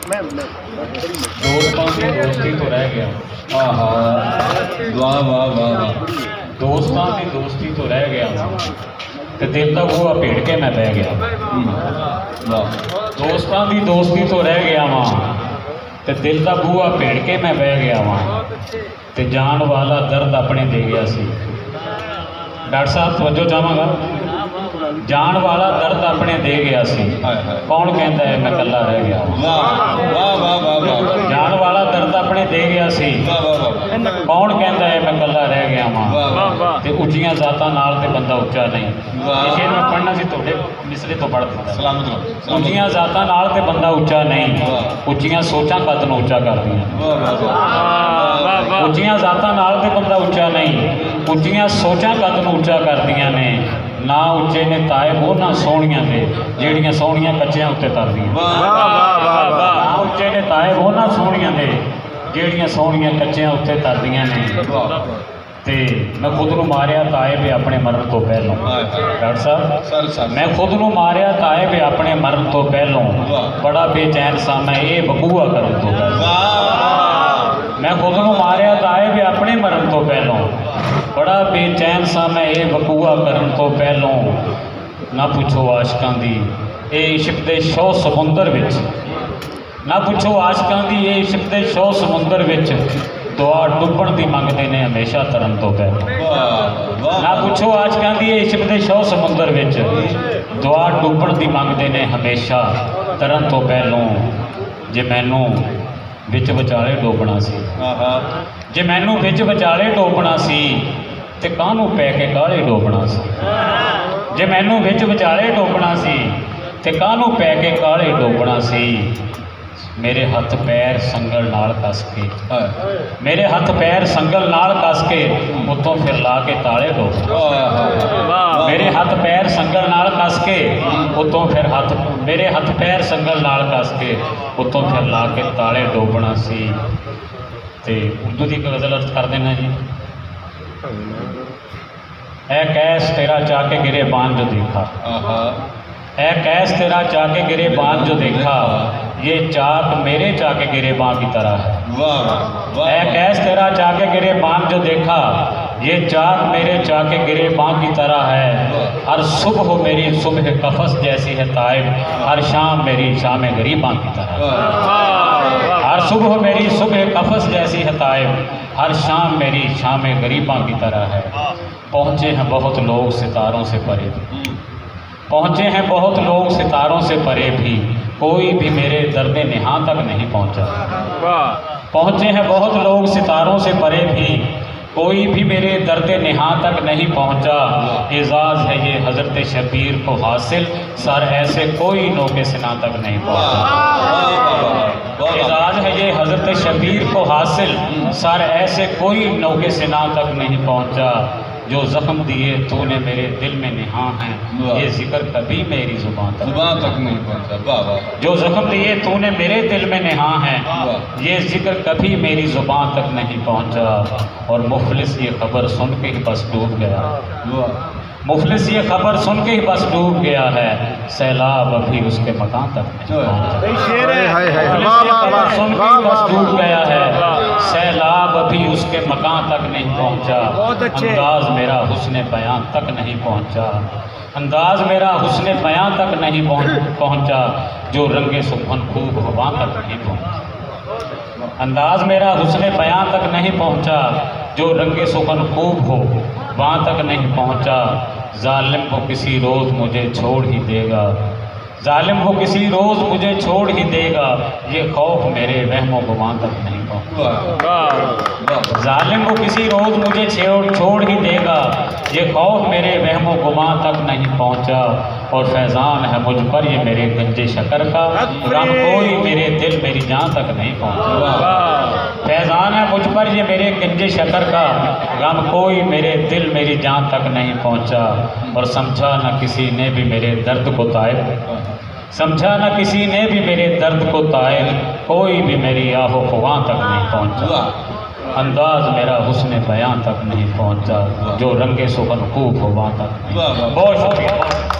دوستوں کی دوستی تو رہ گیا واہ واہ واہ دوستوں کی دوستی تو رہ گیا تے دل کا بوا بھیڑ کے میں بہ گیا واہ دوستوں کی دوستی تو رہ گیا وہاں تے دل کا بوا بھیڑ کے میں بہ گیا وہاں تے جان والا درد اپنے دے گیا سی ڈاکٹر صاحب توجہ چاہواں گا جان والا درد اپنے دے گیا سی کون کہندا ہے میں کلا رہ گیا واہ واہ واہ واہ جان والا درد اپنے دے گیا سی کون کہندا ہے میں کلا رہ گیا ہاں تے اچھیاں ذاتاں نال تے بندہ اچا نہیں یہ شعر میں پڑھنا سی تھوڑے مصرے تو پڑھ دیتا سلامت اچھیاں ذاتاں نال تے بندہ اچا نہیں اچھیاں سوچاں قد نوں اچا کردیاں اچھیاں ذاتاں نال تے بندہ اچا نہیں اچھیاں سوچاں قد نوں اچا کردیاں نے نہ اچے نے تائب انہاں سونیاں دے جیڑیاں سونیاں کچیاں اتنے تردیاں نہ اچے نے تائب انہاں سونیاں دے جیڑیاں سونیاں کچیاں اتنے تردیاں نے تے میں خود نو ماریا تائب اپنے مرن تو پہلوں ڈاکٹر صاحب میں خود نو ماریا تائب اپنے مرن تو پہلوں بڑا بے چین سا میں یہ بکوا کرن تو میں خود نو ماریا تائب اپنے مرن تو پہلوں بڑا بے چین سا میں یہ بکوا کرن تو پہلوں نہ پوچھو عاشقاں دی اے عشق دے شو سمندر وچ نہ پوچھو عاشقاں دی اے عشق دے شو سمندر وچ دعا ڈبن دی منگدے نے ہمیشہ ترن تو پہلوں نہ پوچھو عاشقاں دی اے عشق دے شو سمندر وچ دعا ڈبن دی منگدے نے ہمیشہ ترن تو پہلوں جے مینوں وچ وچالے ڈوبنا سی جے مینوں وچ وچالے ڈوبنا سی تے کانوں پے کے کالے ڈوبنا سی جے مینوں وچ وچالے ڈوبنا سی تے کانوں پے کے کالے ڈوبنا سی میرے ہاتھ پیر سنگل نال کس کے میرے ہاتھ پیر سنگل نال کس کے اتوں پھر لا کے تالے ڈوبنا میرے ہاتھ پیر سنگل نال کس کے اتوں پھر میرے ہاتھ پیر سنگل نال کس کے اتوں پھر لا کے تالے ڈوبنا سی تے اردو کی غزل عرض کر دینا جی اے کیس تیرا چاہ کے گرے بان جو دیکھا اے کیس تیرا چاہ کے گرے بان جو دیکھا یہ چاک میرے چاہ کے گرے بان کی طرح ہے اے کیس تیرا چاہ کے گرے بان جو دیکھا یہ چاک میرے چاہ کے گرے بان کی طرح ہے ہر صبح ہو میری صبح قفس جیسی ہے طائب ہر شام میری شام غریباں کی طرح ہر صبح ہو میری صبح قفس جیسی ہے طائب ہر شام میری شام غریباں کی طرح ہے پہنچے ہیں بہت لوگ ستاروں سے پرے پہنچے ہیں بہت لوگ ستاروں سے پرے بھی کوئی بھی میرے درد نہاں تک نہیں پہنچا پہنچے ہیں بہت لوگ ستاروں سے پرے بھی کوئی بھی میرے درد نہاں تک نہیں پہنچا اعزاز ہے یہ حضرت شبیر کو حاصل سر ایسے کوئی نوک سنا تک نہیں پہنچا اعزاز ہے یہ حضرت شبیر کو حاصل سر ایسے کوئی نوک سنا تک نہیں پہنچا جو زخم دیے تو نے میرے دل میں نہاں ہیں یہ ذکر کبھی میری زبان تک نہیں پہنچا جو زخم دیے تو نے میرے دل میں نہاں ہیں یہ ذکر کبھی میری زبان تک نہیں پہنچا اور مفلس یہ خبر سن کے ہی بس ڈوب گیا مفلس یہ خبر سن کے ہی بس ڈوب گیا ہے سیلاب ابھی اس کے مکان تک نہیں سن کے ہی بس ڈوب گیا ہے سیلاب ابھی اس کے مکان تک نہیں پہنچا انداز میرا حسن بیان تک نہیں پہنچا انداز میرا حسن بیان تک نہیں پہنچا جو رنگ سخن خوب ہوا تک نہیں پہنچا انداز میرا حسن بیان تک نہیں پہنچا جو رنگ سخن خوب ہو وہاں تک نہیں پہنچا ظالم کو کسی روز مجھے چھوڑ ہی دے گا ظالم کو کسی روز مجھے چھوڑ ہی دے گا یہ خوف میرے وہم و گمان تک نہیں پہنچا ظالم کو کسی روز مجھے چھوڑ ہی دے گا یہ خوف میرے وہم و گمان تک نہیں پہنچا اور فیضان ہے مجھ پر یہ میرے گنج شکر کا غم کوئی میرے دل میری جان تک نہیں پہنچا فیضان ہے مجھ پر یہ میرے گنج شکر کا غم کوئی میرے دل میری جان تک نہیں پہنچا اور سمجھا نہ کسی نے بھی میرے درد کو طائب سمجھا نہ کسی نے بھی میرے درد کو طائب کوئی بھی میری آہ و خواں تک نہیں پہنچا انداز میرا حسن بیان تک نہیں پہنچا جو رنگ سخن خوب ہو وہاں تک نہیں. بہت شکریہ.